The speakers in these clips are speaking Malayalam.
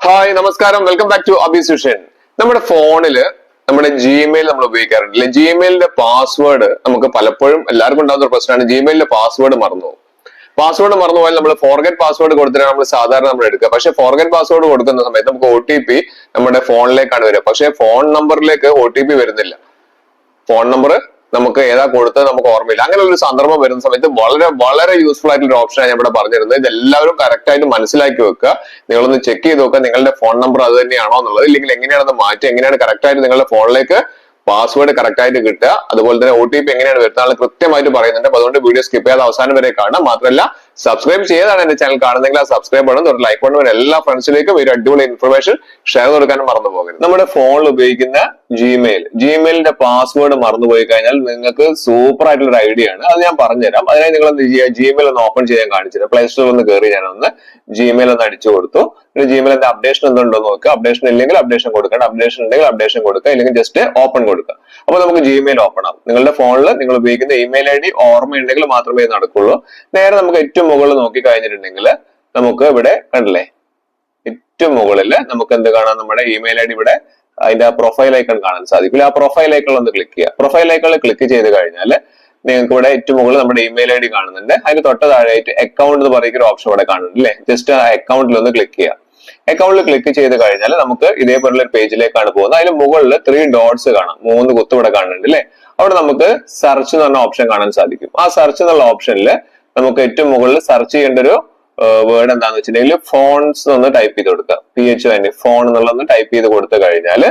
ഹായ് നമസ്കാരം, വെൽക്കം ബാക്ക് ടു അബിസുഷൻ. നമ്മുടെ ഫോണില് നമ്മുടെ ജിമെയിൽ നമ്മൾ ഉപയോഗിക്കാറുണ്ട്. ജിമെയിലിന്റെ പാസ്വേഡ് നമുക്ക് പലപ്പോഴും എല്ലാവർക്കും ഉണ്ടാകുന്ന ഒരു പ്രശ്നമാണ് ജിമെയിലിന്റെ പാസ്വേഡ് മറന്നു. പാസ്വേഡ് മറന്നുപോയാൽ നമ്മൾ ഫോർഗെറ്റ് പാസ്വേഡ് കൊടുത്തിട്ടാണ് നമ്മൾ സാധാരണ നമ്മൾ എടുക്കുക. പക്ഷെ ഫോർഗെറ്റ് പാസ്വേഡ് കൊടുക്കുന്ന സമയത്ത് നമുക്ക് OTP നമ്മുടെ ഫോണിലേക്കാണ് വരിക. പക്ഷെ ഫോൺ നമ്പറിലേക്ക് OTP വരുന്നില്ല. ഫോൺ നമ്പർ നമുക്ക് ഏതാ കൊടുത്തത് നമുക്ക് ഓർമ്മയില്ല. അങ്ങനെ ഒരു സന്ദർഭം വരുന്ന സമയത്ത് വളരെ വളരെ യൂസ്ഫുൾ ആയിട്ടുള്ള ഓപ്ഷനാണ് ഞാൻ ഇവിടെ പറഞ്ഞിരുന്നത്. ഇത് എല്ലാവരും കറക്റ്റ് ആയിട്ട് മനസ്സിലാക്കി വെക്കുക. നിങ്ങളൊന്ന് ചെക്ക് ചെയ്ത് നോക്കുക നിങ്ങളുടെ ഫോൺ നമ്പർ അത് തന്നെയാണോ എന്നുള്ളത്. ഇല്ലെങ്കിൽ എങ്ങനെയാണ് അത് മാറ്റി, എങ്ങനെയാണ് കറക്റ്റ് ആയിട്ട് നിങ്ങളുടെ ഫോണിലേക്ക് പാസ്വേഡ് കറക്റ്റ് ആയിട്ട് കിട്ടുക, അതുപോലെ തന്നെ OTP എങ്ങനെയാണ് വരുന്നത് കൃത്യമായിട്ട് പറയുന്നുണ്ട്. അപ്പൊ അതുകൊണ്ട് വീഡിയോ സ്കിപ്പ് ചെയ്യാതെ അവസാനം വരെ കാണാം. മാത്രമല്ല സബ്സ്ക്രൈബ് ചെയ്താണ് എന്റെ ചാനൽ കാണുന്നെങ്കിൽ ആ സബ്സ്ക്രൈബ് ചെയ്യണം, ഒരു ലൈക്ക് ബട്ടൺ എല്ലാ ഫ്രണ്ട്സിലേക്കും ഒരു അടിപൊളി ഇൻഫർമേഷൻ ഷെയർ കൊടുക്കാനും മറന്നു പോകരുത്. നമ്മുടെ ഫോണിൽ ഉപയോഗിക്കുന്ന ജിമെയിലിന്റെ പാസ്വേഡ് മറന്നുപോയി കഴിഞ്ഞാൽ നിങ്ങൾക്ക് സൂപ്പർ ആയിട്ടുള്ള ഒരു ഐഡിയ ആണ്. അത് ഞാൻ പറഞ്ഞുതരാം. അതിനായി നിങ്ങൾ എന്ത് ചെയ്യുക, ജിമെയിൽ ഒന്ന് ഓപ്പൺ ചെയ്യാൻ കാണിച്ചിട്ട് പ്ലേ സ്റ്റോറിൽ ഒന്ന് കയറി ഞാനൊന്ന് ജിമെയിൽ ഒന്ന് അടിച്ചു കൊടുത്തു. ജിമെയിലിന്റെ അപ്ഡേഷൻ എന്തുണ്ടോ നോക്കുക. അപ്ഡേഷൻ ഇല്ലെങ്കിൽ അപ്ഡേഷൻ കൊടുക്കണം, അപ്ഡേഷൻ ഉണ്ടെങ്കിൽ അപ്ഡേഷൻ കൊടുക്കുക, ഇല്ലെങ്കിൽ ജസ്റ്റ് ഓപ്പൺ കൊടുക്കുക. അപ്പൊ നമുക്ക് ജിമെയിൽ ഓപ്പൺ ആവും. നിങ്ങളുടെ ഫോണിൽ നിങ്ങൾ ഉപയോഗിക്കുന്ന ഇമെയിൽ ID ഓർമ്മയുണ്ടെങ്കിൽ മാത്രമേ നടക്കുള്ളൂ. നേരെ നമുക്ക് ഏറ്റവും മുകളിൽ നോക്കി കഴിഞ്ഞിട്ടുണ്ടെങ്കിൽ നമുക്ക് ഇവിടെ കണ്ടില്ലേ, ഏറ്റവും മുകളിൽ നമുക്ക് എന്ത് കാണാം, നമ്മുടെ ഇമെയിൽ ID ഇവിടെ അതിന്റെ പ്രൊഫൈൽ ഐക്കൺ കാണാൻ സാധിക്കില്ല. ആ പ്രൊഫൈൽ ഐക്കൺ ഒന്ന് ക്ലിക്ക് ചെയ്യുക. പ്രൊഫൈൽ ഐക്കണിൽ ക്ലിക്ക് ചെയ്ത് കഴിഞ്ഞാൽ നിങ്ങൾക്ക് ഇവിടെ ഏറ്റവും മുകളിൽ നമ്മുടെ ഇമെയിൽ ID കാണുന്നുണ്ട്. അതിന് തൊട്ട് താഴെയായിട്ട് അക്കൗണ്ട് എന്ന് പറയുന്ന ഒരു ഓപ്ഷൻ ഇവിടെ കാണുന്നുണ്ട് അല്ലെ. ജസ്റ്റ് ആ അക്കൗണ്ടിൽ ഒന്ന് ക്ലിക്ക് ചെയ്യുക. അക്കൗണ്ടിൽ ക്ലിക്ക് ചെയ്ത് കഴിഞ്ഞാൽ നമുക്ക് ഇതേപോലുള്ള ഒരു പേജിലേക്കാണ് പോകുന്നത്. അതിന് മുകളിൽ 3 ഡോട്ട്സ് കാണാം, 3 കുത്ത് ഇവിടെ കാണുന്നുണ്ട് അല്ലെ. അവിടെ നമുക്ക് സെർച്ച് എന്ന് പറഞ്ഞ ഓപ്ഷൻ കാണാൻ സാധിക്കും. ആ സെർച്ച് എന്നുള്ള ഓപ്ഷനിൽ നമുക്ക് ഏറ്റവും മുകളിൽ സെർച്ച് ചെയ്യേണ്ട ഒരു വേർഡ് എന്താന്ന് വെച്ചിട്ടുണ്ടെങ്കിൽ ഫോൺസ് ഒന്ന് ടൈപ്പ് ചെയ്ത് കൊടുക്കുക. PHON ഫോൺ എന്നുള്ളത് ടൈപ്പ് ചെയ്ത് കൊടുത്തു കഴിഞ്ഞാൽ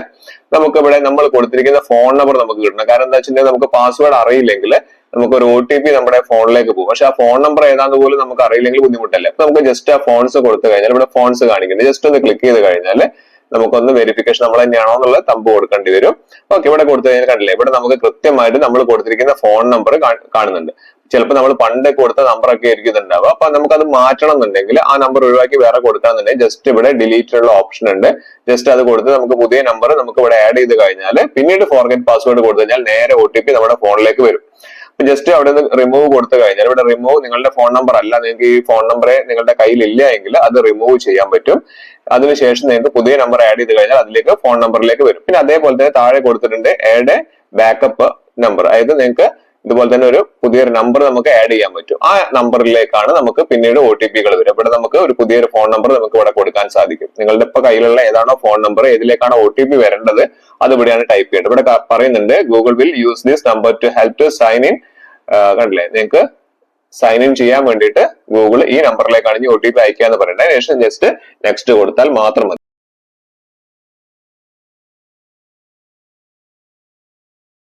നമുക്ക് ഇവിടെ നമ്മൾ കൊടുത്തിരിക്കുന്ന ഫോൺ നമ്പർ നമുക്ക് കിട്ടണം. കാരണം എന്താ വെച്ചിട്ടുണ്ടെങ്കിൽ നമുക്ക് പാസ്വേഡ് അറിയില്ലെങ്കിൽ നമുക്ക് ഒരു OTP നമ്മുടെ ഫോണിലേക്ക് പോകും. പക്ഷെ ആ ഫോൺ നമ്പർ ഏതാന്ന് പോലും നമുക്ക് അറിയില്ലെങ്കിൽ ബുദ്ധിമുട്ടല്ലേ. അപ്പൊ നമുക്ക് ജസ്റ്റ് ആ ഫോൺസ് കൊടുത്തു കഴിഞ്ഞാൽ ഇവിടെ ഫോൺസ് കാണിക്കുന്നുണ്ട്. ജസ്റ്റ് ഒന്ന് ക്ലിക്ക് ചെയ്ത് കഴിഞ്ഞാൽ നമുക്കൊന്ന് വെരിഫിക്കേഷൻ നമ്മൾ തന്നെയാണോ എന്നുള്ളത് തമ്പ് കൊടുക്കേണ്ടി വരും. ഓക്കെ, ഇവിടെ കൊടുത്തു കഴിഞ്ഞാൽ കണ്ടില്ലേ, ഇവിടെ നമുക്ക് കൃത്യമായിട്ട് നമ്മൾ കൊടുത്തിരിക്കുന്ന ഫോൺ നമ്പർ കാണുന്നുണ്ട്. ചിലപ്പോൾ നമ്മൾ പണ്ട് കൊടുത്ത നമ്പറൊക്കെ ആയിരിക്കും ഇതുണ്ടാവുക. അപ്പൊ നമുക്കത് മാറ്റണം എന്നുണ്ടെങ്കിൽ ആ നമ്പർ ഒഴിവാക്കി വേറെ കൊടുക്കാന്നുണ്ടെങ്കിൽ ജസ്റ്റ് ഇവിടെ ഡിലീറ്റ് ഉള്ള ഓപ്ഷൻ ഉണ്ട്. ജസ്റ്റ് അത് കൊടുത്ത് നമുക്ക് പുതിയ നമ്പർ നമുക്ക് ഇവിടെ ആഡ് ചെയ്ത് കഴിഞ്ഞാൽ പിന്നീട് ഫോർഗെറ്റ് പാസ്വേഡ് കൊടുത്തു കഴിഞ്ഞാൽ നേരെ OTP നമ്മുടെ ഫോണിലേക്ക് വരും. ജസ്റ്റ് അവിടെ നിന്ന് റിമൂവ് കൊടുത്തു കഴിഞ്ഞാൽ ഇവിടെ റിമൂവ് നിങ്ങളുടെ ഫോൺ നമ്പർ അല്ല, നിങ്ങൾക്ക് ഈ ഫോൺ നമ്പറെ നിങ്ങളുടെ കയ്യിൽ ഇല്ല എങ്കിൽ അത് റിമൂവ് ചെയ്യാൻ പറ്റും. അതിനുശേഷം നിങ്ങൾക്ക് പുതിയ നമ്പർ ആഡ് ചെയ്ത് കഴിഞ്ഞാൽ അതിലേക്ക് ഫോൺ നമ്പറിലേക്ക് വരും. പിന്നെ അതേപോലെ തന്നെ താഴെ കൊടുത്തിട്ടുണ്ട് ആഡ് ബാക്കപ്പ് നമ്പർ. അതായത് നിങ്ങൾക്ക് ഇതുപോലെ തന്നെ ഒരു പുതിയൊരു നമ്പർ നമുക്ക് ആഡ് ചെയ്യാൻ പറ്റും. ആ നമ്പറിലേക്കാണ് നമുക്ക് പിന്നീട് OTP-കൾ വരും. ഇവിടെ നമുക്ക് ഒരു പുതിയൊരു ഫോൺ നമ്പർ നമുക്ക് ഇവിടെ കൊടുക്കാൻ സാധിക്കും. നിങ്ങളുടെ ഇപ്പൊ കയ്യിലുള്ള ഏതാണോ ഫോൺ നമ്പർ, ഏതിലേക്കാണോ OTP വരേണ്ടത് അത് ഇവിടെയാണ് ടൈപ്പ് ചെയ്യേണ്ടത്. ഇവിടെ പറയുന്നുണ്ട് Google will use this number to help to sign in. കണ്ടില്ലേ, നിങ്ങൾക്ക് സൈൻ ഇൻ ചെയ്യാൻ വേണ്ടിയിട്ട് ഗൂഗിൾ ഈ നമ്പറിലേക്കാണ് OTP അയക്കുക എന്ന് പറയുന്നത്. ശേഷം ജസ്റ്റ് നെക്സ്റ്റ് കൊടുത്താൽ മാത്രം മതി.